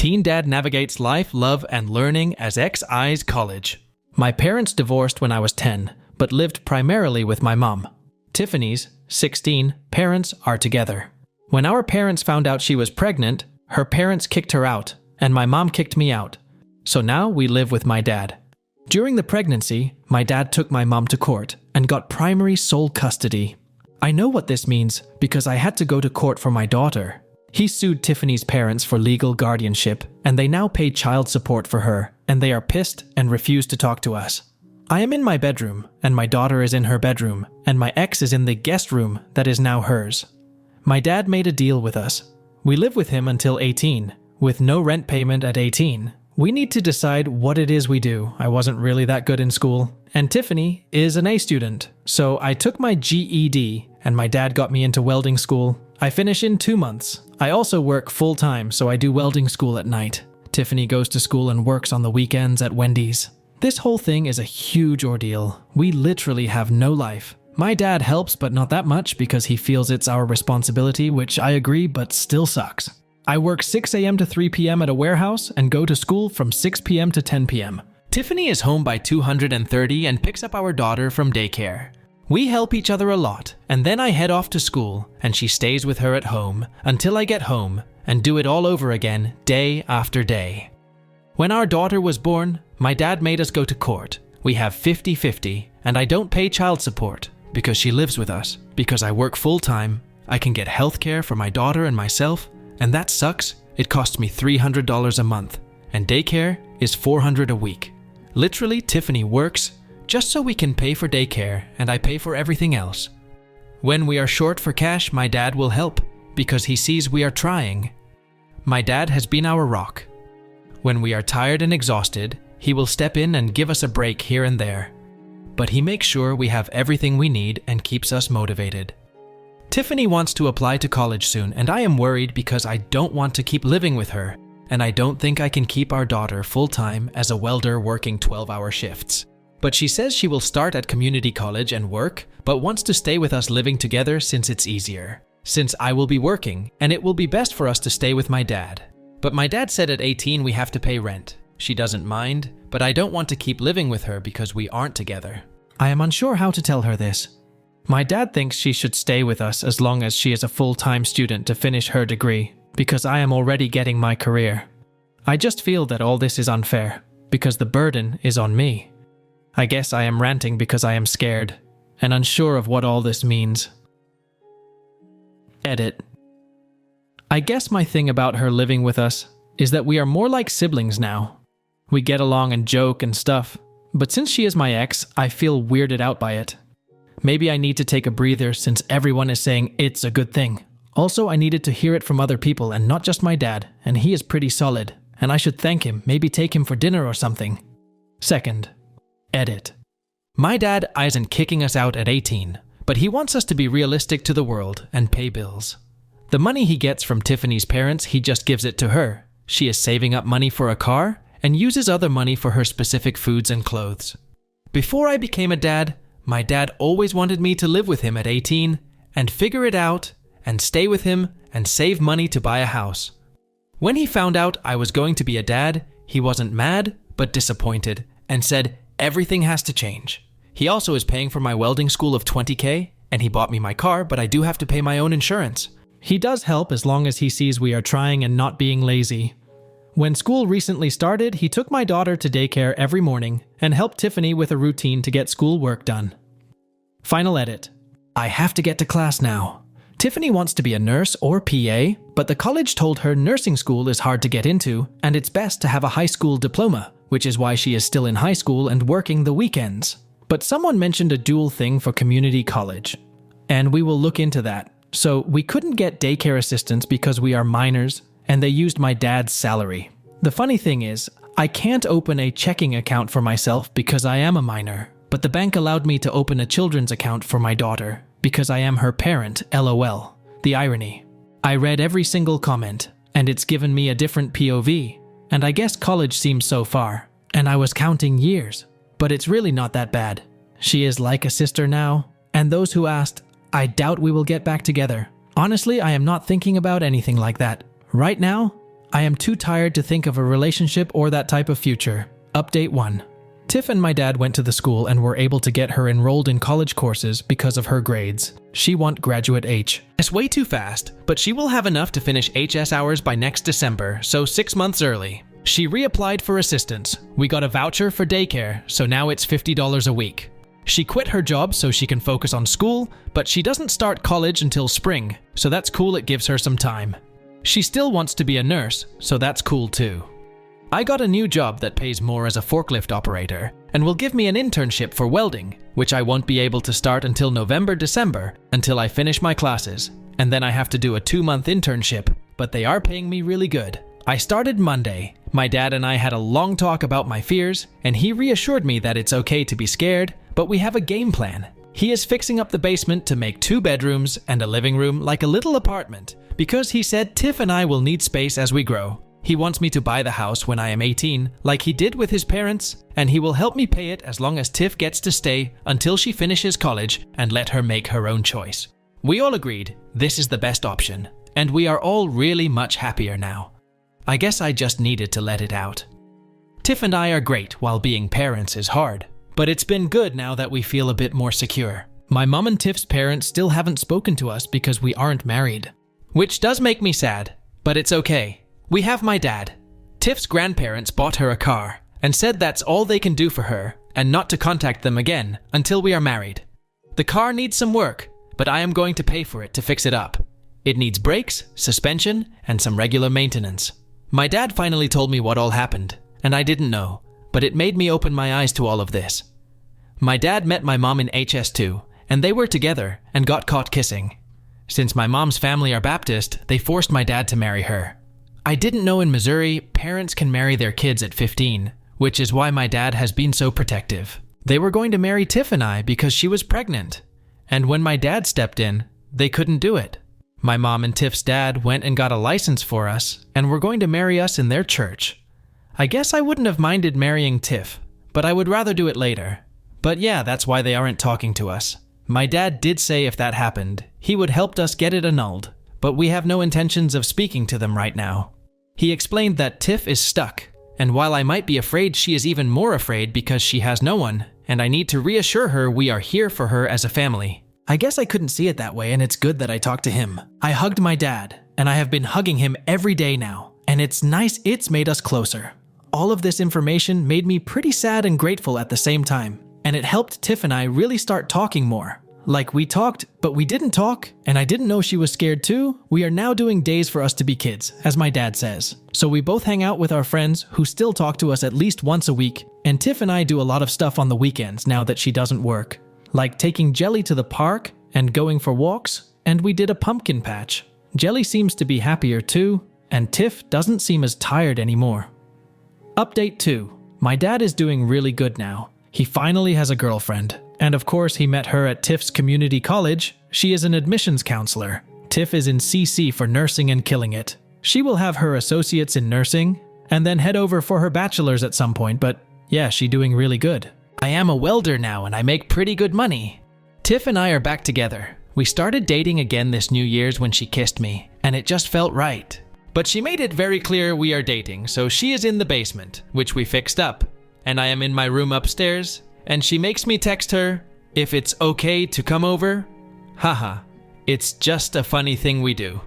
Teen Dad navigates life, love, and learning as X-Eyes College. My parents divorced when I was 10, but lived primarily with my mom. Tiffany's, 16, parents are together. When our parents found out she was pregnant, her parents kicked her out, and my mom kicked me out. So now we live with my dad. During the pregnancy, my dad took my mom to court and got primary sole custody. I know what this means because I had to go to court for my daughter. He sued Tiffany's parents for legal guardianship, and they now pay child support for her, and they are pissed and refuse to talk to us. I am in my bedroom, and my daughter is in her bedroom, and my ex is in the guest room that is now hers. My dad made a deal with us. We live with him until 18, with no rent payment at 18. We need to decide what it is we do. I wasn't really that good in school. And Tiffany is an A student, so I took my GED, and my dad got me into welding school. I finish in 2 months. I also work full-time, so I do welding school at night. Tiffany goes to school and works on the weekends at Wendy's. This whole thing is a huge ordeal. We literally have no life. My dad helps, but not that much because he feels it's our responsibility, which I agree, but still sucks. I work 6 a.m. to 3 p.m. at a warehouse and go to school from 6 p.m. to 10 p.m. Tiffany is home by 2:30 and picks up our daughter from daycare. We help each other a lot, and then I head off to school, and she stays with her at home until I get home and do it all over again day after day. When our daughter was born, my dad made us go to court. We have 50-50, and I don't pay child support because she lives with us. Because I work full-time, I can get health care for my daughter and myself, and that sucks. It costs me $300 a month, and daycare is $400 a week. Literally, Tiffany works just so we can pay for daycare, and I pay for everything else. When we are short for cash, my dad will help because he sees we are trying. My dad has been our rock. When we are tired and exhausted, he will step in and give us a break here and there. But he makes sure we have everything we need and keeps us motivated. Tiffany wants to apply to college soon, and I am worried because I don't want to keep living with her, and I don't think I can keep our daughter full-time as a welder working 12-hour shifts. But she says she will start at community college and work, but wants to stay with us living together since it's easier. Since I will be working, and it will be best for us to stay with my dad. But my dad said at 18 we have to pay rent. She doesn't mind, but I don't want to keep living with her because we aren't together. I am unsure how to tell her this. My dad thinks she should stay with us as long as she is a full-time student to finish her degree, because I am already getting my career. I just feel that all this is unfair, because the burden is on me. I guess I am ranting because I am scared, and unsure of what all this means. Edit. I guess my thing about her living with us is that we are more like siblings now. We get along and joke and stuff, but since she is my ex, I feel weirded out by it. Maybe I need to take a breather since everyone is saying it's a good thing. Also, I needed to hear it from other people and not just my dad, and he is pretty solid, and I should thank him, maybe take him for dinner or something. Second. Edit. My dad isn't kicking us out at 18, but he wants us to be realistic to the world and pay bills. The money he gets from Tiffany's parents, he just gives it to her. She is saving up money for a car and uses other money for her specific foods and clothes. Before I became a dad, my dad always wanted me to live with him at 18 and figure it out and stay with him and save money to buy a house. When he found out I was going to be a dad, he wasn't mad, but disappointed and said everything has to change. He also is paying for my welding school of $20,000 and he bought me my car, but I do have to pay my own insurance. He does help as long as he sees we are trying and not being lazy. When school recently started, he took my daughter to daycare every morning and helped Tiffany with a routine to get school work done. Final edit. I have to get to class now. Tiffany wants to be a nurse or PA, but the college told her nursing school is hard to get into and it's best to have a high school diploma, which is why she is still in high school and working the weekends. But someone mentioned a dual thing for community college, and we will look into that. So we couldn't get daycare assistance because we are minors, and they used my dad's salary. The funny thing is, I can't open a checking account for myself because I am a minor, but the bank allowed me to open a children's account for my daughter because I am her parent, LOL. The irony. I read every single comment, and it's given me a different POV, and I guess college seems so far, and I was counting years, but it's really not that bad. She is like a sister now, and those who asked, I doubt we will get back together. Honestly, I am not thinking about anything like that. Right now, I am too tired to think of a relationship or that type of future. Update 1. Tiff and my dad went to the school and were able to get her enrolled in college courses because of her grades. She want graduate H. It's way too fast, but she will have enough to finish HS hours by next December, so 6 months early. She reapplied for assistance. We got a voucher for daycare, so now it's $50 a week. She quit her job so she can focus on school, but she doesn't start college until spring, so that's cool, it gives her some time. She still wants to be a nurse, so that's cool too. I got a new job that pays more as a forklift operator and will give me an internship for welding, which I won't be able to start until November-December until I finish my classes, and then I have to do a 2-month internship, but they are paying me really good. I started Monday. My dad and I had a long talk about my fears, and he reassured me that it's okay to be scared, but we have a game plan. He is fixing up the basement to make 2 bedrooms and a living room like a little apartment, because he said Tiff and I will need space as we grow. He wants me to buy the house when I am 18, like he did with his parents, and he will help me pay it as long as Tiff gets to stay until she finishes college and let her make her own choice. We all agreed this is the best option, and we are all really much happier now. I guess I just needed to let it out. Tiff and I are great while being parents is hard, but it's been good now that we feel a bit more secure. My mom and Tiff's parents still haven't spoken to us because we aren't married, which does make me sad, but it's okay. We have my dad. Tiff's grandparents bought her a car and said that's all they can do for her and not to contact them again until we are married. The car needs some work, but I am going to pay for it to fix it up. It needs brakes, suspension, and some regular maintenance. My dad finally told me what all happened, and I didn't know, but it made me open my eyes to all of this. My dad met my mom in HS2, and they were together and got caught kissing. Since my mom's family are Baptist, they forced my dad to marry her. I didn't know in Missouri, parents can marry their kids at 15, which is why my dad has been so protective. They were going to marry Tiff and I because she was pregnant, and when my dad stepped in, they couldn't do it. My mom and Tiff's dad went and got a license for us and were going to marry us in their church. I guess I wouldn't have minded marrying Tiff, but I would rather do it later. But yeah, that's why they aren't talking to us. My dad did say if that happened, he would help us get it annulled, but we have no intentions of speaking to them right now. He explained that Tiff is stuck, and while I might be afraid, she is even more afraid because she has no one, and I need to reassure her we are here for her as a family. I guess I couldn't see it that way, and it's good that I talked to him. I hugged my dad, and I have been hugging him every day now, and it's nice it's made us closer. All of this information made me pretty sad and grateful at the same time, and it helped Tiff and I really start talking more. Like we talked, but we didn't talk, and I didn't know she was scared too. We are now doing days for us to be kids, as my dad says. So we both hang out with our friends who still talk to us at least once a week, and Tiff and I do a lot of stuff on the weekends now that she doesn't work. Like taking Jelly to the park and going for walks, and we did a pumpkin patch. Jelly seems to be happier too, and Tiff doesn't seem as tired anymore. Update 2. My dad is doing really good now. He finally has a girlfriend. And of course, he met her at Tiff's community college. She is an admissions counselor. Tiff is in CC for nursing and killing it. She will have her associates in nursing and then head over for her bachelor's at some point, but yeah, she doing really good. I am a welder now and I make pretty good money. Tiff and I are back together. We started dating again this New Year's when she kissed me, and it just felt right. But she made it very clear we are dating, so she is in the basement, which we fixed up, and I am in my room upstairs. And she makes me text her if it's okay to come over. Haha, it's just a funny thing we do.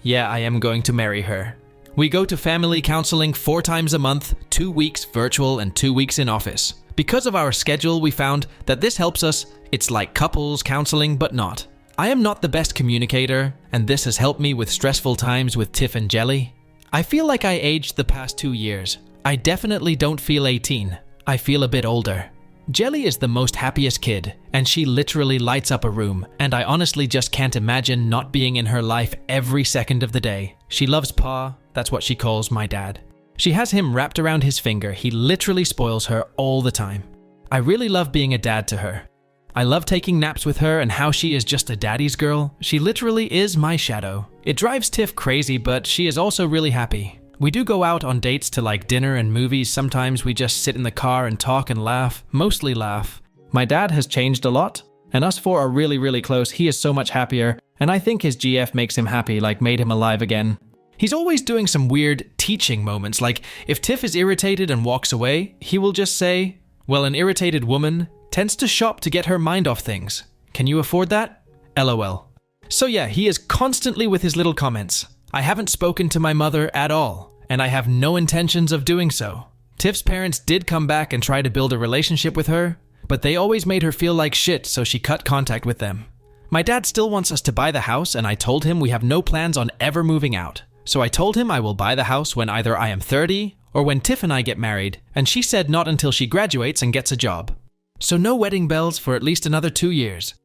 Yeah, I am going to marry her. We go to family counseling 4 times a month, 2 weeks virtual and 2 weeks in office. Because of our schedule, we found that this helps us. It's like couples counseling, but not. I am not the best communicator, and this has helped me with stressful times with Tiff and Jelly. I feel like I aged the past 2 years. I definitely don't feel 18. I feel a bit older. Jelly is the most happiest kid, and she literally lights up a room, and I honestly just can't imagine not being in her life every second of the day. She loves Pa, that's what she calls my dad. She has him wrapped around his finger. He literally spoils her all the time. I really love being a dad to her. I love taking naps with her and how she is just a daddy's girl. She literally is my shadow. It drives Tiff crazy, but she is also really happy. We do go out on dates to like dinner and movies. Sometimes we just sit in the car and talk and laugh, mostly laugh. My dad has changed a lot, and us 4 are really, really close. He is so much happier, and I think his GF makes him happy, like made him alive again. He's always doing some weird teaching moments, like if Tiff is irritated and walks away, he will just say, "Well, an irritated woman tends to shop to get her mind off things. Can you afford that? LOL." So yeah, he is constantly with his little comments. I haven't spoken to my mother at all, and I have no intentions of doing so. Tiff's parents did come back and try to build a relationship with her, but they always made her feel like shit, so she cut contact with them. My dad still wants us to buy the house, and I told him we have no plans on ever moving out. So I told him I will buy the house when either I am 30 or when Tiff and I get married, and she said not until she graduates and gets a job. So no wedding bells for at least another 2 years.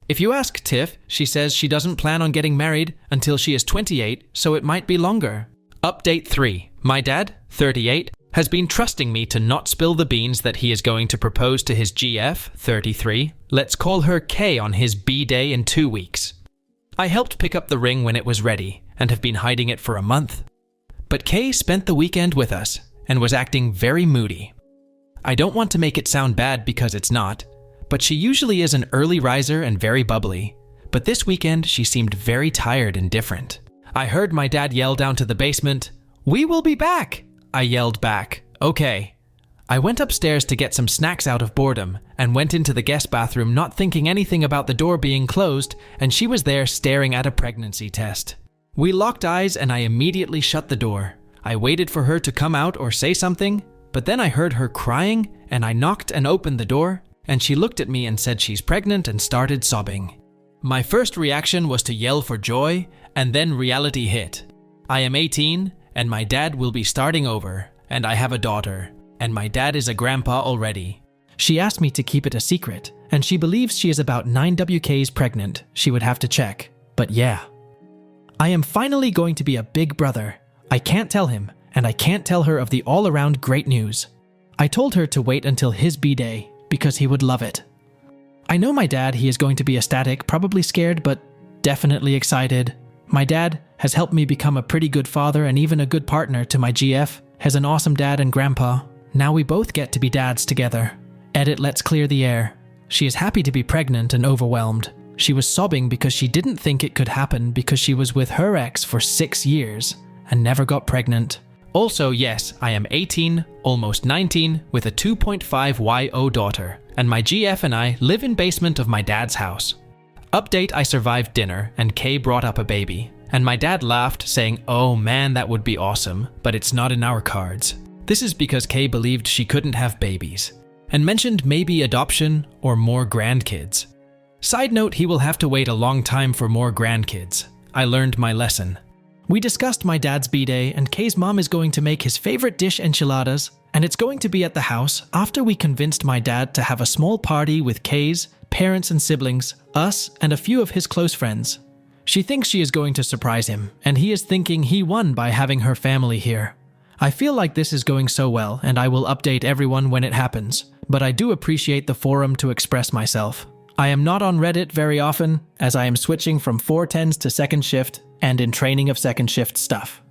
If you ask Tiff, she says she doesn't plan on getting married until she is 28, so it might be longer. Update 3. My dad, 38, has been trusting me to not spill the beans that he is going to propose to his GF, 33. Let's call her Kay on his B-day in 2 weeks. I helped pick up the ring when it was ready, and have been hiding it for a month. But Kay spent the weekend with us, and was acting very moody. I don't want to make it sound bad because it's not, but she usually is an early riser and very bubbly. But this weekend she seemed very tired and different. I heard my dad yell down to the basement, "We will be back!" I yelled back, "Okay." I went upstairs to get some snacks out of boredom, and went into the guest bathroom not thinking anything about the door being closed, and she was there staring at a pregnancy test. We locked eyes and I immediately shut the door. I waited for her to come out or say something, but then I heard her crying, and I knocked and opened the door, and she looked at me and said she's pregnant and started sobbing. My first reaction was to yell for joy, and then reality hit. I am 18, and my dad will be starting over, and I have a daughter, and my dad is a grandpa already. She asked me to keep it a secret, and she believes she is about 9 WKs pregnant. She would have to check, but yeah. I am finally going to be a big brother. I can't tell him, and I can't tell her of the all-around great news. I told her to wait until his B-day, because he would love it. I know my dad, he is going to be ecstatic, probably scared, but definitely excited. My dad has helped me become a pretty good father and even a good partner to my GF, has an awesome dad and grandpa. Now we both get to be dads together. Edit, let's clear the air. She is happy to be pregnant and overwhelmed. She was sobbing because she didn't think it could happen because she was with her ex for 6 years and never got pregnant. Also, yes, I am 18, almost 19, with a 2.5 YO daughter, and my GF and I live in basement of my dad's house. Update, I survived dinner, and Kay brought up a baby, and my dad laughed, saying, "Oh man, that would be awesome, but it's not in our cards." This is because Kay believed she couldn't have babies, and mentioned maybe adoption or more grandkids. Side note, he will have to wait a long time for more grandkids. I learned my lesson. We discussed my dad's B-day, and Kay's mom is going to make his favorite dish, enchiladas, and it's going to be at the house after we convinced my dad to have a small party with Kay's parents and siblings, us, and a few of his close friends. She thinks she is going to surprise him, and he is thinking he won by having her family here. I feel like this is going so well, and I will update everyone when it happens, but I do appreciate the forum to express myself. I am not on Reddit very often, as I am switching from 410s to second shift and in training of second shift stuff.